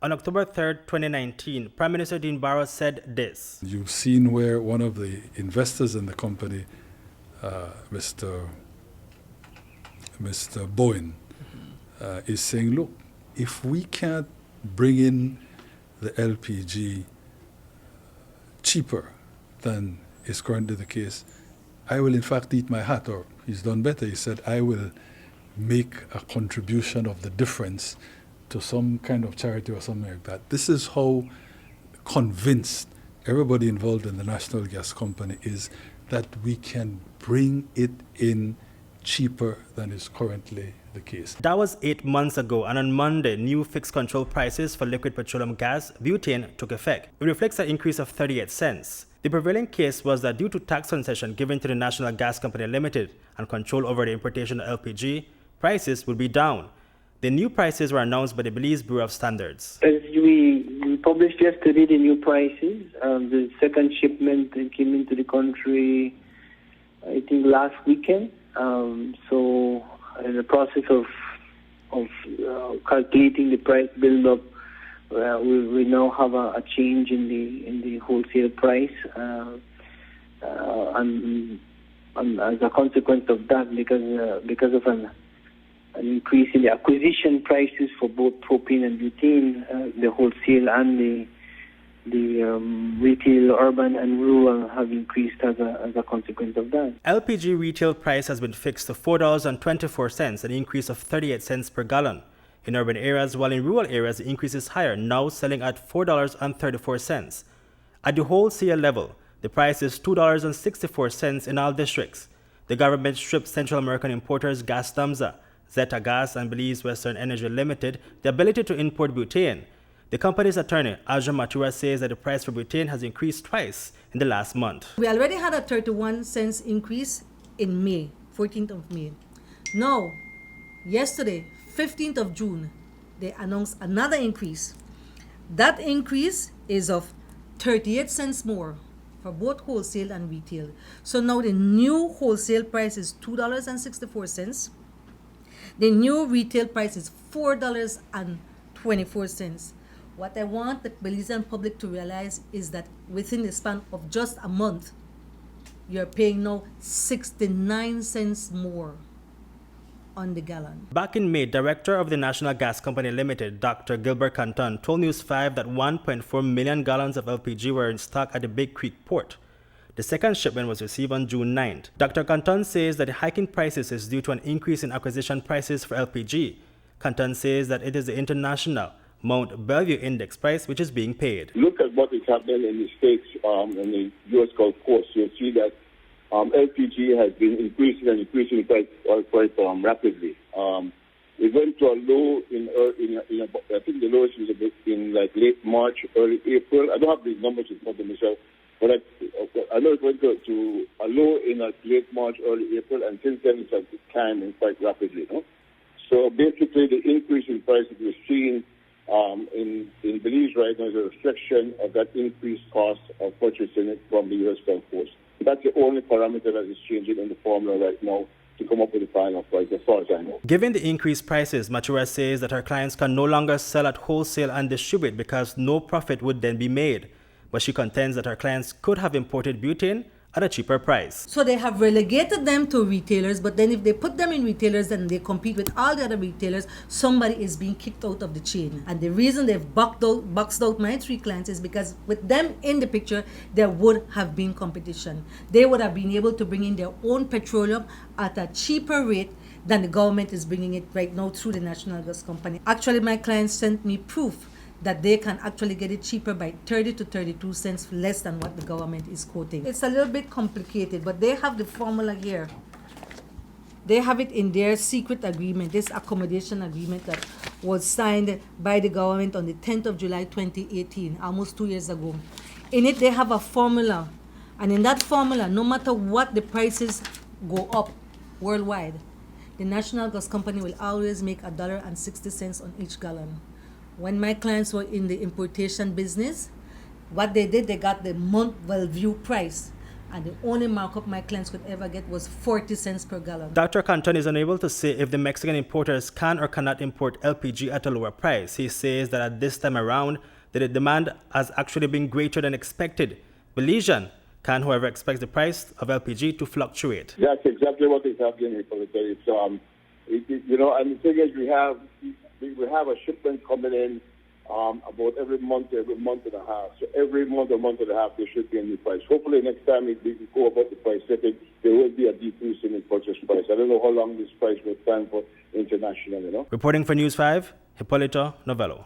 On October 3rd, 2019, Prime Minister Dean Barrow said this. You've seen where one of the investors in the company, Mr. Bowen, is saying, look, if we can't bring in the LPG cheaper than is currently the case, I will in fact eat my hat. Or he's done better. He said, I will make a contribution of the difference to some kind of charity or something like that. This is how convinced everybody involved in the National Gas Company is that we can bring it in cheaper than is currently the case. That was 8 months ago, and on Monday, new fixed control prices for liquid petroleum gas, butane, took effect. It reflects an increase of 38 cents. The prevailing case was that due to tax concession given to the National Gas Company Limited and control over the importation of LPG, prices would be down. The new prices were announced by the Belize Bureau of Standards. As we published yesterday the new prices, the second shipment came into the country, I think, last weekend. So in the process of calculating the price build-up, we now have a change in the wholesale price, and as a consequence of that, because of an increase in the acquisition prices for both propane and butane, the wholesale and the retail, urban and rural have increased as a consequence of that. LPG retail price has been fixed to $4.24, an increase of 38 cents per gallon in urban areas, while in rural areas the increase is higher, now selling at $4.34. At the wholesale level, the price is $2.64 in all districts. The government stripped Central American importers Gas Tomza, Zeta Gas and Belize Western Energy Limited the ability to import butane. The company's attorney, Audrey Matura, says that the price for butane has increased twice in the last month. We already had a 31 cents increase in May, 14th of May. Now, yesterday, 15th of June, they announced another increase. That increase is of 38 cents more for both wholesale and retail. So now the new wholesale price is $2.64. The new retail price is $4.24. What I want the Belizean public to realize is that within the span of just a month, you're paying now 69 cents more on the gallon. Back in May, Director of the National Gas Company Limited, Dr. Gilbert Canton, told News 5 that 1.4 million gallons of LPG were in stock at the Big Creek port. The second shipment was received on June 9th. Dr. Canton says that the hiking prices is due to an increase in acquisition prices for LPG. Canton says that it is the international Mount Belvieu index price which is being paid. Look at what is happening in the States and the U.S. Gulf Coast. You'll see that LPG has been increasing quite rapidly. It went to a low in I think the lowest was in like late March, early April. I don't have the numbers in front of myself, but I know it went to a low in like late March, early April, and since then it has declined quite rapidly. No? So basically, the increase in price that we're seeing in Belize right now is a reflection of that increased cost of purchasing it from the U.S. Gulf Coast. That's the only parameter that is changing in the formula right now to come up with the final price, as far as I know. Given the increased prices, Matura says that her clients can no longer sell at wholesale and distribute because no profit would then be made. But she contends that her clients could have imported butane at a cheaper price. So they have relegated them to retailers, but then if they put them in retailers and they compete with all the other retailers, somebody is being kicked out of the chain. And the reason they've boxed out my 3 clients is because with them in the picture, there would have been competition. They would have been able to bring in their own petroleum at a cheaper rate than the government is bringing it right now through the National Gas Company. Actually, my clients sent me proof that they can actually get it cheaper by 30 to 32 cents less than what the government is quoting. It's a little bit complicated, but they have the formula here. They have it in their secret agreement, this accommodation agreement that was signed by the government on the 10th of July 2018, almost 2 years ago. In it, they have a formula. And in that formula, no matter what the prices go up worldwide, the National Gas Company will always make $1.60 on each gallon. When my clients were in the importation business, what they did, they got the Mount Belvieu price. And the only markup my clients could ever get was 40 cents per gallon. Dr. Canton is unable to say if the Mexican importers can or cannot import LPG at a lower price. He says that at this time around, the demand has actually been greater than expected. Belizean can, however, expect the price of LPG to fluctuate. That's exactly what is happening, Hipolito. It's, you know, and the thing is, we have a shipment coming in about every month and a half. So every month or month and a half, there should be a new price. Hopefully, next time we go about the price setting, there will be a decrease in the purchase price. I don't know how long this price will stand for international, you know. Reporting for News 5, Hipolito, Novelo.